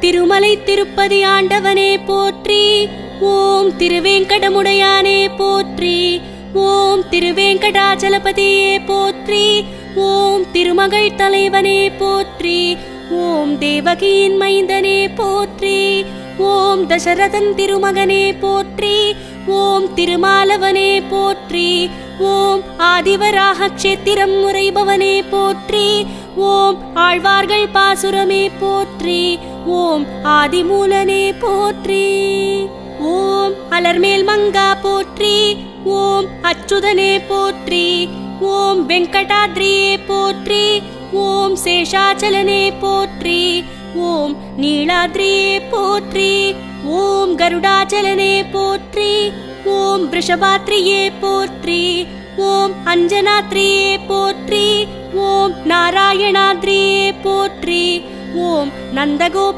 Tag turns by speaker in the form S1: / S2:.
S1: திருமலை திருப்பதி ஆண்டவனே போற்றி. ஓம் திருவேங்கடமுடையானே போற்றி. ஓம் திருவேங்கடாச்சலபதியே போற்றி. ஓம் திருமகள் தலைவனே போற்றி. ஓம் தேவகியின் மைந்தனே போற்றி. ஓம் தசரதன் திருமகனே போற்றி. ஓம் திருமாலவனே போற்றி. ஓம் ஆதிவராக க்ஷேத்திரம் உரைபவனே போற்றி. ஓம் ஆழ்வார்கள் பாசுரமே போற்றி. ஓம் ஆதிமூலனே போற்றி. ஓம் அலர்மேல் மங்கா போற்றி. ஓம் அச்சுதனே போற்றி. ஓம் வெங்கடாத்ரியே போற்றி. ஓம் சேஷாச்சலனே போற்றி. ஓம் நீலாத்ரியே போற்றி. ஓம் கருடாச்சலனே போற்றி. ஓம் ரிஷபாத்ரியே போற்றி. ஓம் அஞ்சனாத்ரியே போற்றி. ஓம் நாராயணாத்ரியே போற்றி. ஓம் நந்தகோப